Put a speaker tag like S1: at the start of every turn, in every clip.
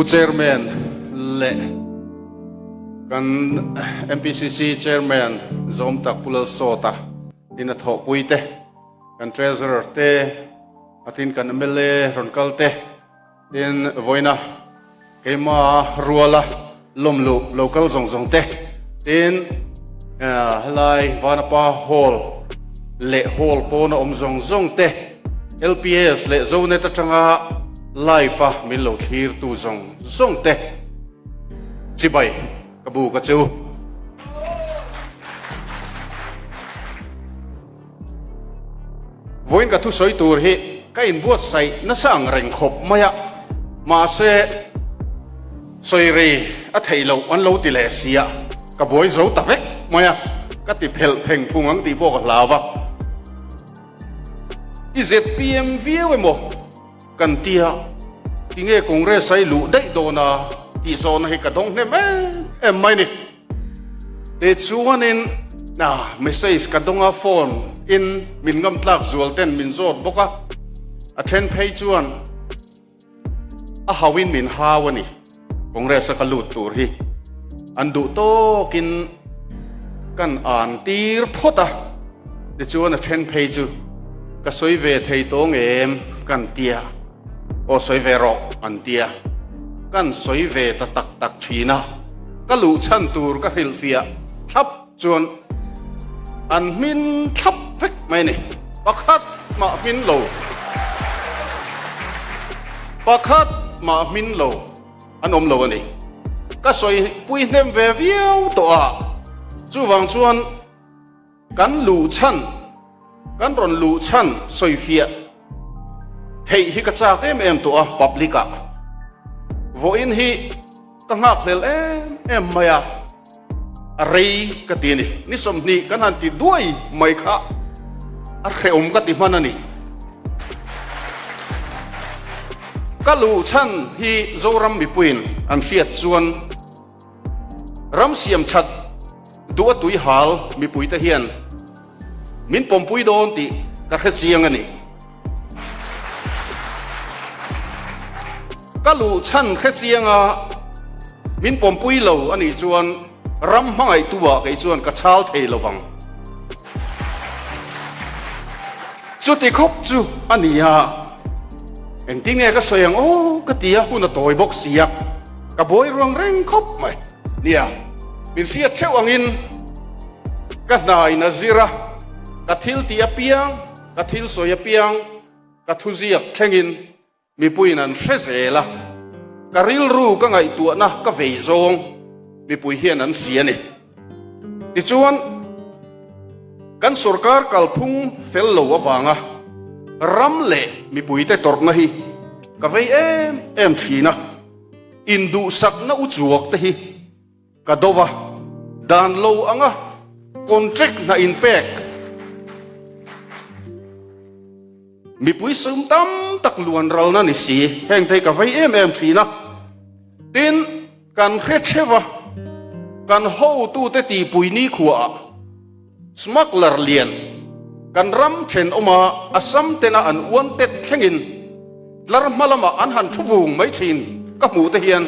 S1: chairman le kan MPCC chairman zom tak pulal sota in a tho puite kan treasurer te atin kan MLA ronkal te in voina keima ruala lomlu local zong te in lai vanapa hall le hall pona zong te LPS le zone ta changa life a min lo thir tu zong te chibai kabu ka chu voin ka thu soi tur hi ka in buat sai na sang reng khop maya ma se soi ri a theilo an lo ti le sia ka boi zo ta vek maya ka ti phel theng phungang ti bo ka lawa IZPM viu mo kan tia tinge congress ai lu dai do na ti zon hi ka dong ne me em mai ni te chuan in na message ka donga phone in min ngam tlak zual ten min zot boka a then phei chuan a hawin min hawani congress ka lut tur hi an du to kin kan an tir phota te chuan a then phei chu ka soi ve thei tong em kan tia o soi ve ro an tia kan soi ve ta tak thina ka lu chan tur ka hil fia thap chuan an min thap vek mai ni pakhat ma min lo pakhat ma min lo an om lo ani ka soi pui nem ve viau to a chu wang chuan kan lu chan kan ron lu chan soi fia thei hi ka chak em to a publica vo in hi ka ngak lel em maya a rei ka ti ni som ni kan han ti duai mai kha a kheum ka ti manani ka lu chan hi zoram mi puin an fiat chuan ram siam that du tui hal mi pui ta hian min pom pui don ti ka khe siang ani ka lu chan khe sianga min pom pui lo ani chuan ram hangai tuwa ke chuan ka chal thei lowang chu ti khop chu ania eng ti nge ka soyang o ka tia huna toy box sia ka boi ruang reng khop mai nia min fiat thewangin ka nai na zira ka thil ti apiang ka thil soya piang ka thuziak thlengin mi puin an hrezela ka ril ru ka ngai tu na ka vei zong mi pui hian an sia ni ti chuan kan sarkar kalphung fel lo awanga ram le mi pui te tor na hi ka vei em thina indu sak na uchuak te hi ka dowa dan lo anga contract na in pek mi pui sum tam tak luan ral na ni si heng thei ka vei em thina tin kan khe chewa kan ho tu te ti pui ni khuwa smuggler lian kan ram chen oma asam tena an wanted thengin lar malama an han thuvung mai thin ka mu te hian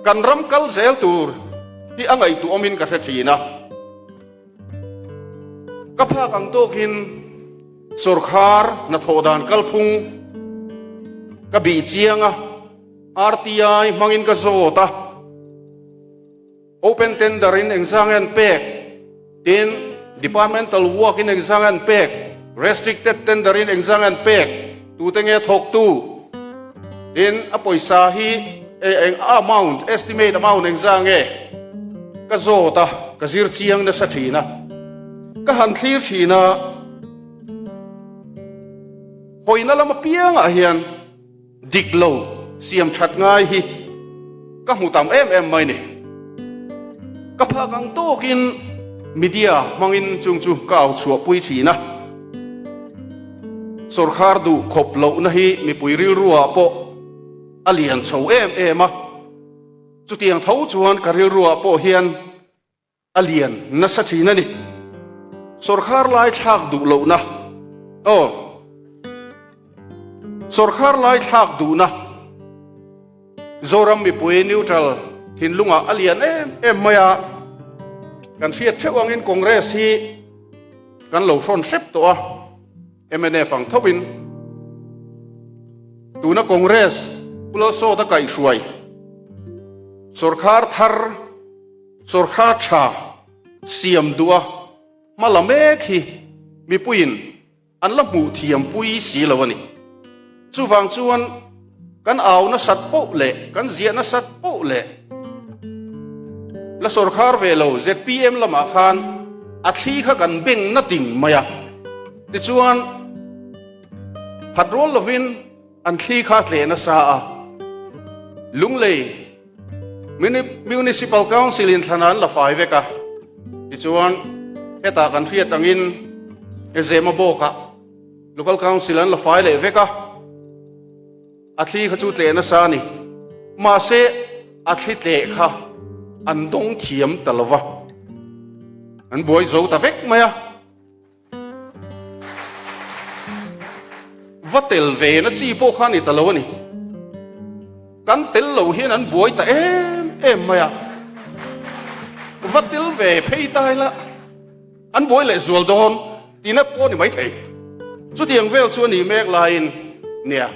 S1: kan ram kal zel tur ti angai tu omin ka the thina ka pha kang to kin sarkar na thodan kalphung ka bi chianga RTI mangin ka zota open tender in exangan pek tin departmental work in exangan pek restricted tender in exangan pek tu tenge thok tu in apoisa hi amount estimate amount exange ka zota ka zir chiang na sathina ka han thlir thina hoina lama pianga hian diklo siam that ngai hi ka mutam em mai ni ka pha kang to kin media mangin chung chu kaw chua pui thina sarkar du khop lo na hi mi pui ril ruwa po alian chho em a chu tiang tho chuan ka ril ruwa po hian alian na sa thina ni sarkar lai thak du lo na sarkar lai thak du na zoram mi pui neutral thin lunga alian em maya kan siat chewang in congress hi kan lo son sep to a MNA phang thawin tuna congress pulo so ta kai suai sarkar thar sarkar cha siam dua malame khi mi puin an la mu thiam pui si lawani chuwang chuan kan aw na sat po le kan zia na sat po le la sarkar velo ZPM lama khan athli kha kan beng na ting maya ti chuan patrol lovin an thli kha tle na sa a lunglei municipal council in thanan la fai veka ti chuan heta kan fiat angin ezema boka local council an la fai le veka athli kha chu tle na sa ni ma se athli tle kha an dong thiam talawa an boy zo ta vek maya vatel ve na chi po kha ni talawa ni kan tel lo hian an boy ta em maya vatel ve phei tai la an boy le zual don tina po ni mai thei chu tiang vel chu ni mek lain nia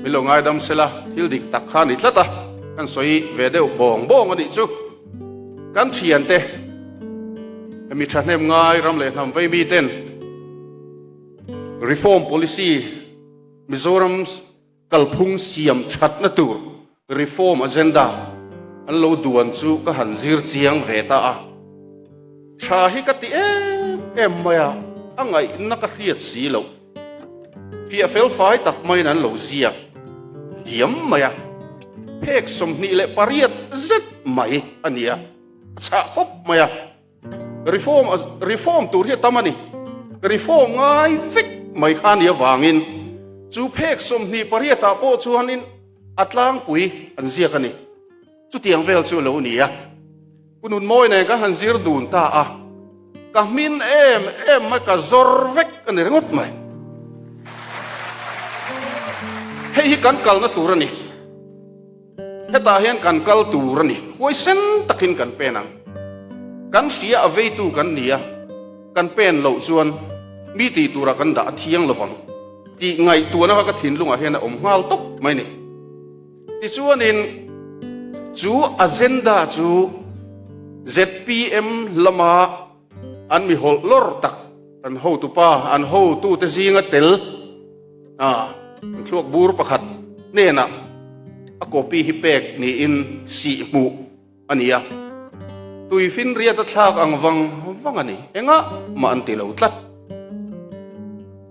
S1: mi lo ngai dam sela thil dik tak kha ni tlata kan soi ve deuh bong ani chu kan thian te mi thahnem ngai ram le nam vei mi ten reform policy Mizoram's kalphung siam that na tur reform agenda an lo duan chu ka han zir chiang ve ta a tha hi ka ti em maya angai na ka riat si lo fi fel fai tak mai nan lo zia diam maya phek som ni le pariat zet mai ania cha hop maya reform tur hi tamani reform ngai fik mai khan ya wangin chu phek som ni pariata po chuanin atlang pui an zia kani chu tiang vel chu lo ni ya kunun moi ne ka han zir dun ta a ka min em ma ka zor vek ani rengot mai hei kan kal na turani heta hian kan kal turani hoi sen takin kan penang kan sia avei tu kan nia kan pen lo chuan mi ti tura kan da thiang lawang ti ngai tu na ka thin lunga hian om ngal top mai ni ti chuan in chu agenda chu ZPM lama an mi hol lor tak an ho tu pa an ho tu te zinga tel thuak bur pakhat ne na a copy hi pek ni in si mu ania tui fin ria ta thak ang wang ani enga ma an ti lo tlat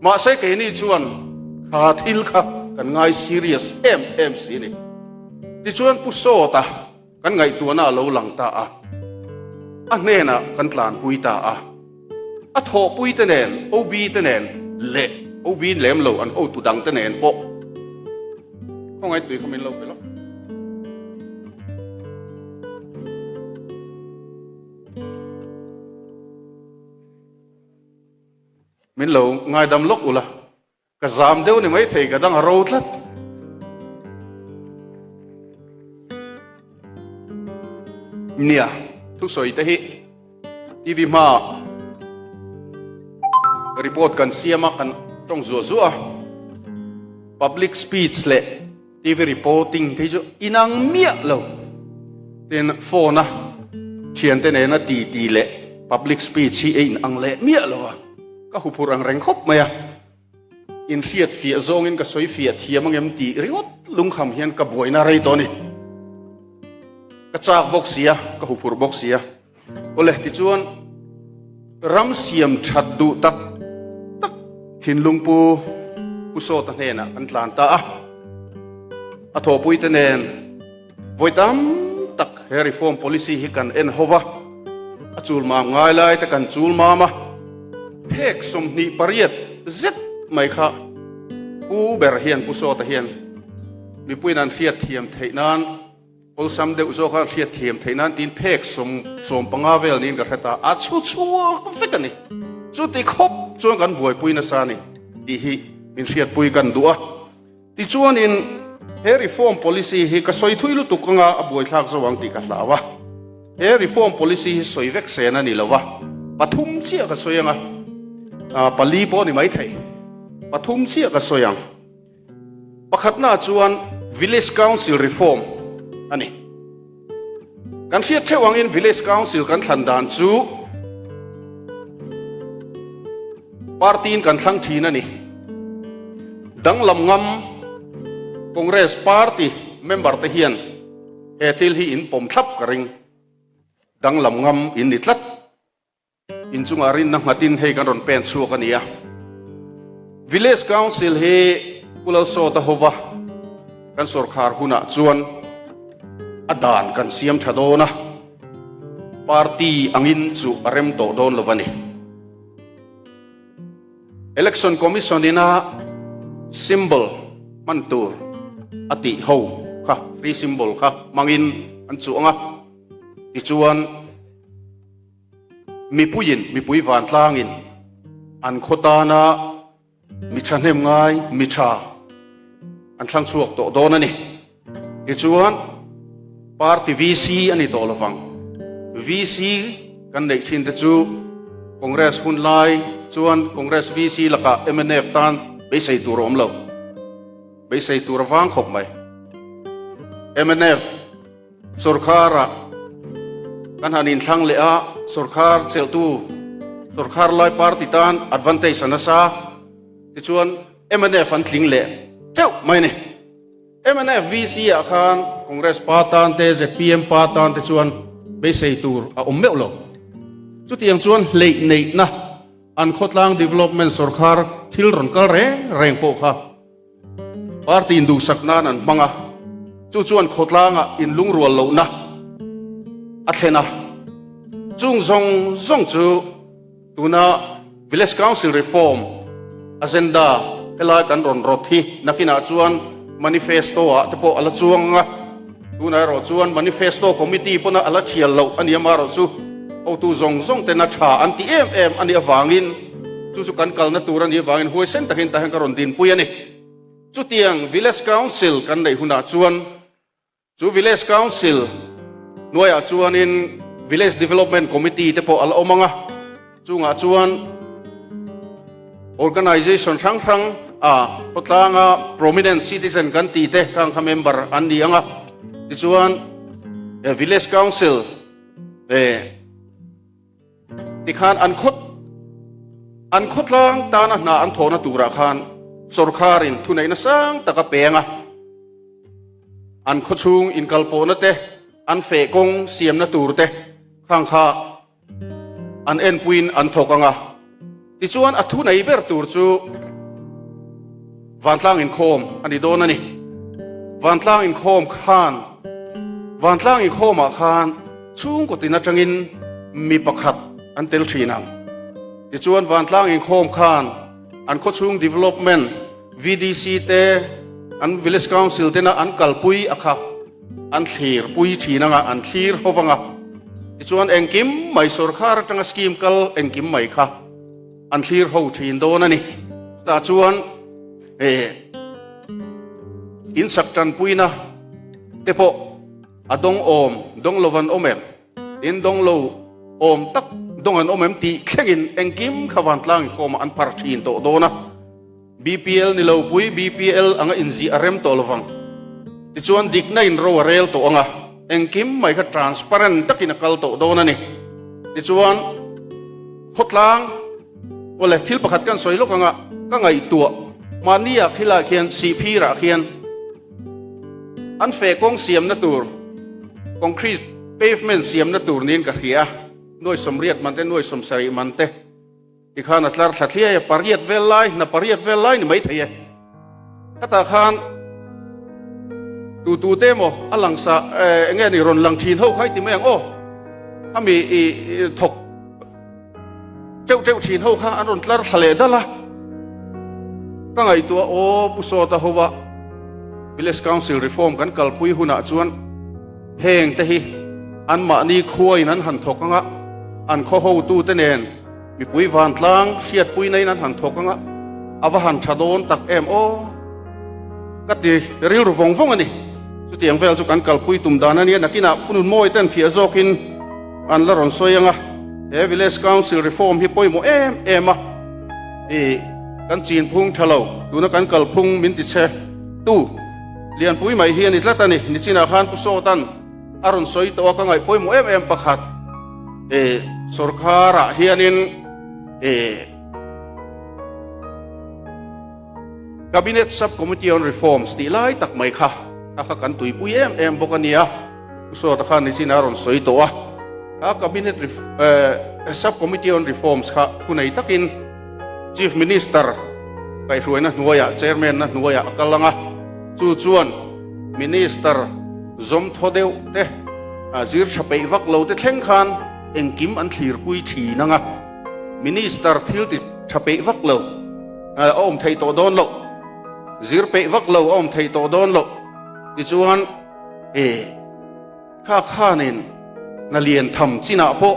S1: ma se ke ni chuan kha thil kha kan ngai serious em si ni ti chuan pu so ta kan ngai tu na lo lang ta a ne na kan tlan pui ta a tho pui te nen ob te nen le ob lem lo an o tu dang te nen po không ai tùy không lo pe lo min lo ngai dam lok ula ka zam deu ni mai thei ka dang ro tlat nia tu soi te hi TV ma report kan siama kan trong zua public speech le TV reporting thế chứ inang mía lo tên phone na chuyện tên này nó tì lệ public speech hi in ang lệ mía lo ka hupur ang reng khop maya in fiat fia zong in ka soi fiat hiam ang em ti riot lung kham hian ka boi na rei to ni ka chak box sia ka hupur box sia ole ti chuan ram siam that du tak thin lung pu so ta ne na kan tlan ta a tho pui te nen voitam tak he reform policy hi kan en hova a chul ma ngai lai ta kan chul ma phek som ni pariat zet mai kha u ber hian pu so ta hian mi puin an fiat thiam theinan ol sam de zo kha fiat thiam theinan tin phek som panga vel nin ka khata a chu vekani chu ti khop chuan kan buai pui na sa ni ti hi min fiat pui kan du'a ti chuan in he reform policy hi ka soi thui lu tuk anga aboi thlak zawang ti ka hlawa he reform policy hi soi vek sen ani lawa pathum chia ka soyanga pali po ni mai thei pathum chia ka soyang pakhatna chuan village council reform ani kan hriat thewang in village council kan thlandan chu party in kan thlang thin ani danglam ngam congress party member te hian he thil hi in pom thlap ka ring danglam ngam in ni tlat in chunga rin na ngatin hei kan ron pen chu ka nia village council he pulal so ta hova kan sarkar huna chuan adan kan siam thadona party angin chu arem to don lovani election commission ina symbol mantur ati ho kha free symbol kha mangin an chu anga ti chuan mi pui van tlangin an khotana mi thanem ngai mi tha an thlang chuak to don ani ti chuan party VC ani to lovang VC kan nei thin te chu congress hun lai chuan congress VC laka MNF tan be sei tur om lo be sei tur wang khop mai MNF sarkara kan hanin thlang le a sarkar chel tu sarkar lai party tan advantage anasa ti chuan MNF an thling le cheu mai ni MNF VC a khan congress patan te ZPM patan te chuan be sei tur a om meuh lo chu tiang chuan lei nei na an khotlang development sarkar thil ron kal reng po kha party indu sakna nan manga chu chuan khotlanga in lungrual lo na athena chung zong chu tuna village council reform agenda ela kan ron rothi nakina chuan manifesto a te po ala chuanga tuna ro chuan manifesto committee pona ala chial lo ani amaro chu o tu zong te na tha anti em ani awangin chu kan kal na turan hi awangin huisen takin tahan karon din puyani chu tiang village council kan nei huna chuan chu village council noya chuan in village development committee te po al omanga chunga chuan organization rang hotlanga prominent citizen kan ti te kang kha member an ni anga ti chuan village council ti khan an khot lang ta na an thona tura khan sarkarin thunai na sang taka penga an khochung in kalpo na te an fe kong siam na tur te khang kha an en puin an thokanga ti chuan a thunai ber tur chu vantlang in khom ani don ani vantlang in khom khan vantlang in khoma khan chung ko tina changin mi pakhat an tel thinang ti chuan vantlang in khom khan an khochung development VDC te an village council te na an kalpui akha an thlir pui thinanga an thlir howanga ti chuan engkim mai sarkar tanga scheme kal engkim mai kha an thlir ho thin don ani ta chuan in saktan puina te po adong om dong lovan omem in dong lo om tak dong an omem ti thlengin engkim khawan tlang khoma an par thin to dona BPL ni lo pui BPL anga inzi arem to lovang ti chuan dik na in ro rel to anga engkim mai kha transparent takin kal to dona ni ti chuan hotlang ole thil pakhat kan soilok anga ka ngai tu mania khila khian CP ra khian an fe kong siam na tur concrete pavement siam na tur nin ka khia noi somriat man te noi somsari man te ti khan atlar thlia pariat velai na pariat velai ni mai theye kata khan tu te mo alang sa nge ni ron lang thin ho khai ti meng o ami thok cheu thin ho kha an ron tlar thale dala ka ngai tu o puso ta howa village council reform kan kalpui huna chuan heng te hi an ma ni khuai nan han thokanga an kho ho tu te nen mi pui van tlang siat pui nei nan han thokanga awa han thadon tak em o cái gì real vong vong anh đi chút tiếng về cho căn cầu pui tụm đàn anh na kina punun moi tên phía zokin an la ron soy anga village council reform hi poi mo em à kan chin phung thalo tu na kan kal phung min ti che tu lian pui mai hian itla tani ni china khan pu so tan aron soi to ka ngai poi mo em pakhat sarkara hianin cabinet subcommittee on reforms ti lai tak mai kha aka kan tui pui em bokania so ta khan ni china aron soi to a cabinet subcommittee on reforms kha kunai takin chief minister kai ruina nuaya chairman na nuaya akalanga chu chuan minister zom thodeu te azir chapei vak lo te thleng khan engkim an thlir pui thi nanga minister thil ti chapei vak lo om thei to don lo zir pe vak lo om thei to don lo ti chuan khanin na lian tham china po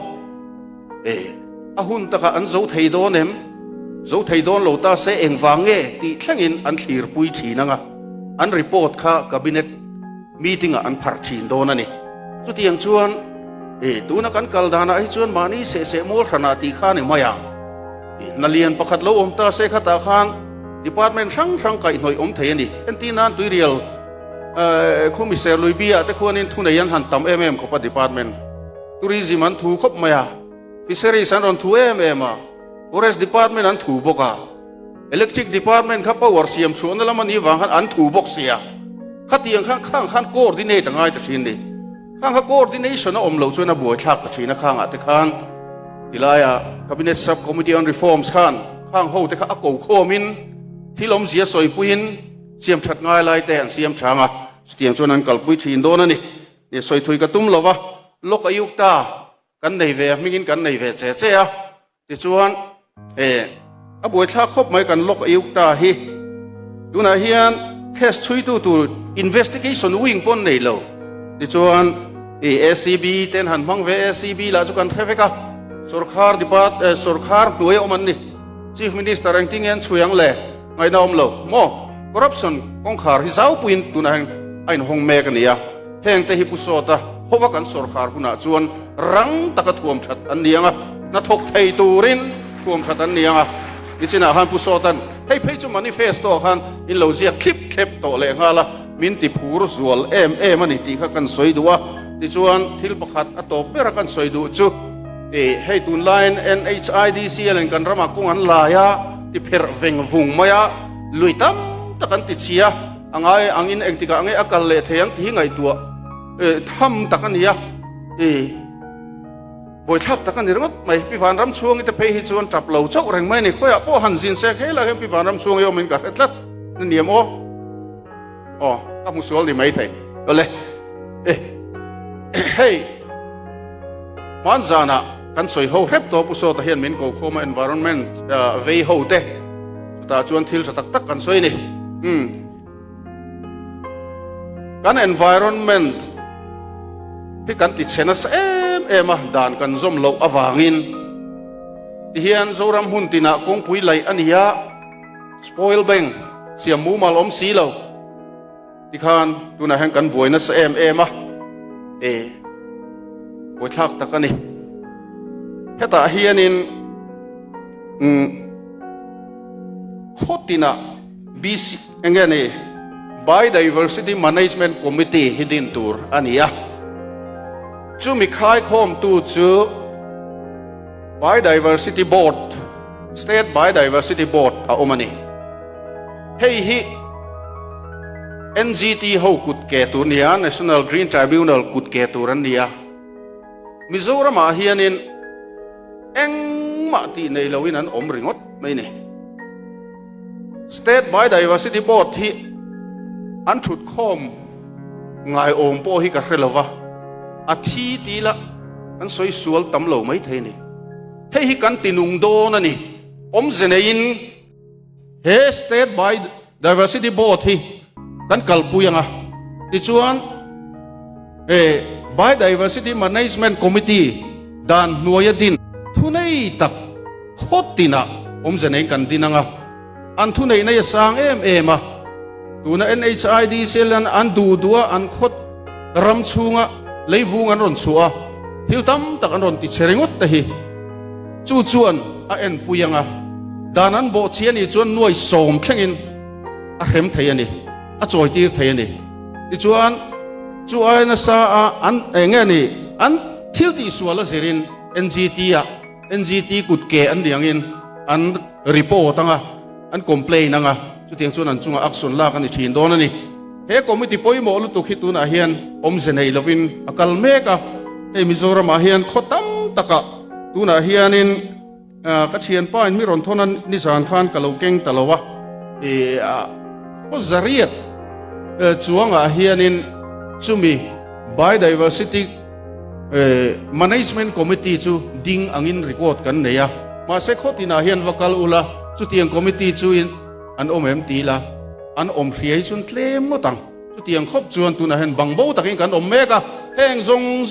S1: ahun taka an zo thei don em zo thei don lo ta se engwange ti thlengin an thlir pui thi nanga an report kha cabinet meeting an phar thin don ani chu tiang chuan tu na kan kal dana ai chuan mani se mol thana ti kha ni maya na lian pakhat lo om ta se khata khan department sang kai noi om thei ani entinan tuirial commissaire loibia te khuanin thunayan han tam khopa department tourism an thu khop maya fisheries an ron thu a forest department an thu boka electric department kha power siam chuan lamani wang an thu bok sia khatiang khan coordinate ngai ta thin ni khang coordination om lo chuan a buai thak ta thina khang ate khan tilaya cabinet subcommittee on reforms khang ho te kha a ko khomin thilom zia soi puin siam that ngai lai te an siam thanga stiam chuan an kalpui thin don ani ni soi thui ka tum lova lok ayuk ta kan nei ve mingin kan nei ve che a ti chuan a buai thak khop mai kan lok ayuk ta hi tuna hian case thui tu investigation wing pon nei lo ti chuan SCB ten han mang ve SCB la chu kan theveka sarkar tuai oman ni chief minister ang tingen chuyang le ngai naom lo mo corruption kong khar hi zau puin tuna hang ain hong me ka nia heng te hi pusota howa kan sarkar kuna chuan rang taka thuam that an nianga na thok thei turin thuam that an nianga ichina han pusotan hei phei chu manifesto khan in lo zia clip to le ngala min ti phur zual em ani ti kha kan soi duwa ti chuan thil pakhat atop pera kan soi du chu hei tun line NHIDCL kan rama kung an laya ti pher veng vung maya luitam takan ti chia angai angin engtika angai akal le theyang ti ngai tua tham takania boi thak takan ni ringot mai pi van ram chuang ite phei hi chuan trap lo chau reng mai ni khoya po han jin se khela hem pi van ram chuang yo min ka tlat ni niam ka musual ni mai thei ole hey man zana kan soi ho hep to pu so ta hian min ko khoma environment ve ho te ta chuan thil sa tak kan soi ni kan environment pi kan ti chena sa ema dan kan zom lo awangin ti hian zoram hun tina kong pui lai ania spoil beng siam mu mal om si lo ti khan tuna hang kan boina sa ema boi thak takani heta hianin khotina BC engene biodiversity management committee hidin tur ania chu mi khai khom tu chu biodiversity board state biodiversity board a omani hei hi NGT ho kut ke tu nia National Green Tribunal kut ke tu ran nia Mizoram a hianin eng ma ti nei loin an om ringot mai ni state biodiversity board hi an thut khom ngai om po hi ka hrelova a thi ti la an soi sual tam lo mai thei ni hei hi kan tinung do na ni om zenein he state biodiversity board hi kan kalpuyanga ti chuan biodiversity management committee dan nuaya din thunei tak khotina om zenein kan dinanga an thunei na ya sang em tu na NHID selan an du dua an khot ram chunga leivung an ron chua thil tam tak an ron ti cheringot ta hi chu chuan a en puyanga danan bo chiani chuan nuai som thlengin a khem thei ani a choi tir thei ani ti chuan chu ai na sa an enge ni an thil ti suala zerin NGT kut ke an diangin an report anga an complain anga chu tiang chuan an chunga action la kan thin don ani he committee poimo lu tu khituna hian omzenei lovin akal meka he Mizoram a hian khotam taka tuna hianin ka thian pa in mi ron thonan nisan khan kalokeng talowa e ko zariat chuanga hianin chumi biodiversity management committee chu ding angin report kan neya ma se khotina hian vakal ula chu tiang committee chu in an omem tila an om hriai chun tlem motang chu tiang khop chuan tuna hen bangbo takin kan om meka heng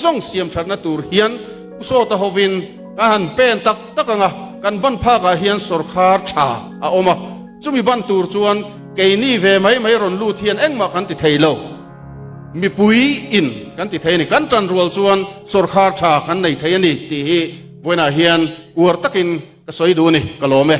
S1: zong siam thatna tur hian uso ta hovin kan pen tak takanga kan ban pha ka hian sarkar tha a oma chumi ban tur chuan keini ve mai ron lu thian engma kan ti theilo mi pui in kan ti theini kan tran rual chuan sarkar tha kan nei thei ani ti hi voina hian ur takin ka soi du ni kalome